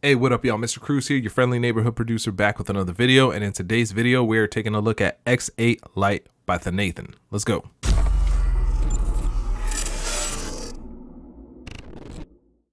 Hey, what up, y'all? Mr. Cruz here, your friendly neighborhood producer, back with another video. And in today's video, we're taking a look at X8 Lite by the Nathan. Let's go.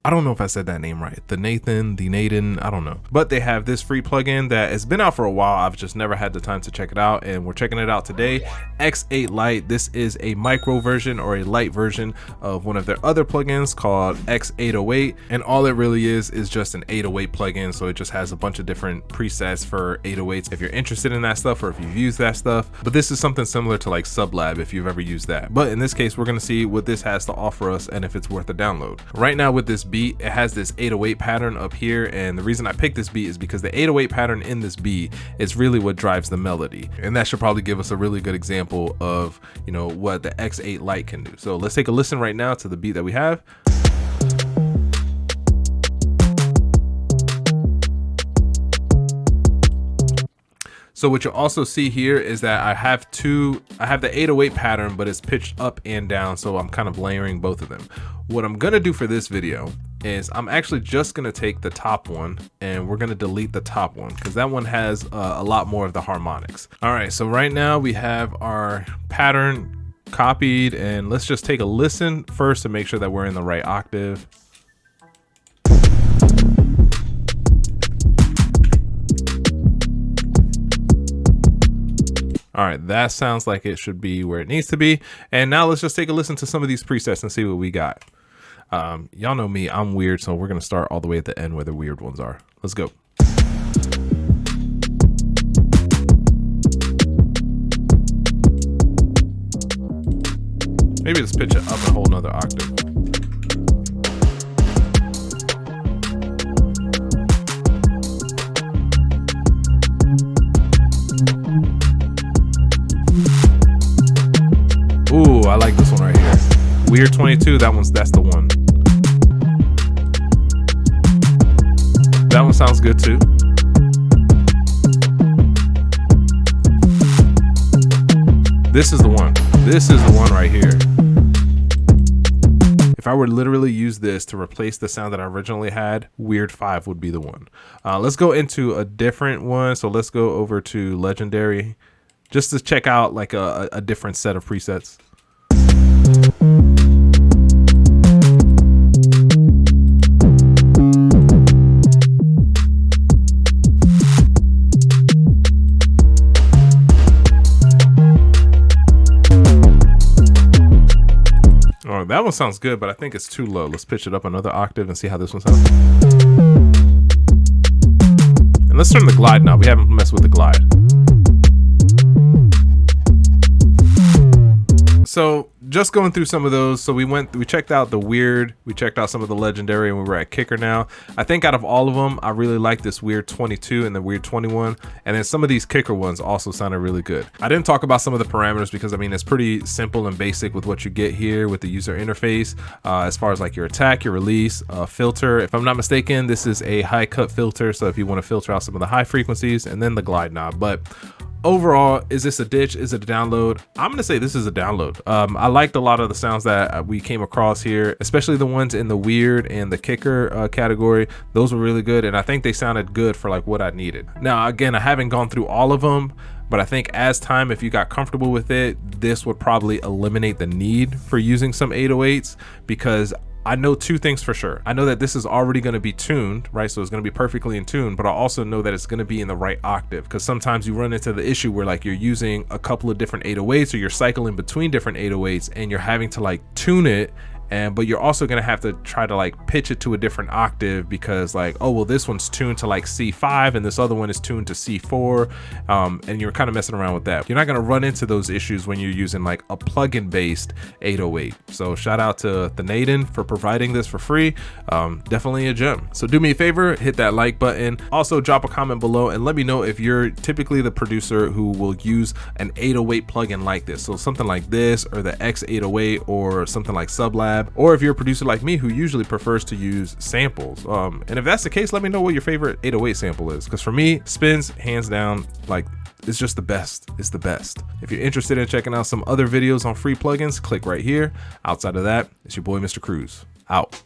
I don't know if I said that name right. The Nathan, I don't know. But they have this free plugin that has been out for a while. I've just never had the time to check it out, and we're checking it out today. X8 Lite. This is a micro version or a light version of one of their other plugins called X808. And all it really is just an 808 plugin. So it just has a bunch of different presets for 808s if you're interested in that stuff or if you've used that stuff. But this is something similar to like Sublab if you've ever used that. But in this case, we're gonna see what this has to offer us and if it's worth a download. Right now with this beat, it has this 808 pattern up here, and the reason I picked this beat is because the 808 pattern in this beat is really what drives the melody, and that should probably give us a really good example of, you know, what the X8 Lite can do. So let's take a listen right now to the beat that we have. So what you'll also see here is that I have the 808 pattern, but it's pitched up and down, so I'm kind of layering both of them. What I'm gonna do for this video is I'm actually just gonna take the top one and we're gonna delete the top one because that one has a lot more of the harmonics. All right, so right now we have our pattern copied, and let's just take a listen first to make sure that we're in the right octave. All right, that sounds like it should be where it needs to be. And now let's just take a listen to some of these presets and see what we got. Y'all know me, I'm weird, so we're gonna start all the way at the end where the weird ones are. Let's go. Maybe let's pitch it up a whole nother octave. Ooh, I like this one right here. Weird 22, that's the one. That one sounds good too. This is the one. This is the one right here. If I were to literally use this to replace the sound that I originally had, Weird 5 would be the one. Let's go into a different one. So let's go over to Legendary, just to check out like a different set of presets. Oh, that one sounds good, but I think it's too low. Let's pitch it up another octave and see how this one sounds. And let's turn the glide knob. We haven't messed with the glide. So just going through some of those. So we checked out the weird, we checked out some of the legendary, and we were at kicker now. I think out of all of them, I really like this weird 22 and the weird 21. And then some of these kicker ones also sounded really good. I didn't talk about some of the parameters because I mean, it's pretty simple and basic with what you get here with the user interface. As far as like your attack, your release, filter. If I'm not mistaken, this is a high cut filter. So if you want to filter out some of the high frequencies, and then the glide knob. But overall, is this a ditch? Is it a download? I'm gonna say this is a download. I liked a lot of the sounds that we came across here, especially the ones in the weird and the kicker category. Those were really good, and I think they sounded good for like what I needed. Now, again, I haven't gone through all of them, but I think as time, if you got comfortable with it, this would probably eliminate the need for using some 808s, because I know two things for sure. I know that this is already going to be tuned, right? So it's going to be perfectly in tune, but I also know that it's going to be in the right octave, because sometimes you run into the issue where like you're using a couple of different 808s, or you're cycling between different 808s and you're having to like tune it. But you're also gonna have to try to like pitch it to a different octave, because like, oh well, this one's tuned to like C5 and this other one is tuned to C4, and you're kind of messing around with that. You're not gonna run into those issues when you're using like a plugin based 808. So shout out to the Nathan for providing this for free. Definitely a gem. So do me a favor, hit that like button. Also drop a comment below and let me know if you're typically the producer who will use an 808 plugin like this. So something like this, or the X808, or something like Sublab, or if you're a producer like me who usually prefers to use samples. And if that's the case, let me know what your favorite 808 sample is, because for me, Spins, hands down, like, it's just the best. It's the best. If you're interested in checking out some other videos on free plugins, click right here. Outside of that, it's your boy Mr. Cruz. Out.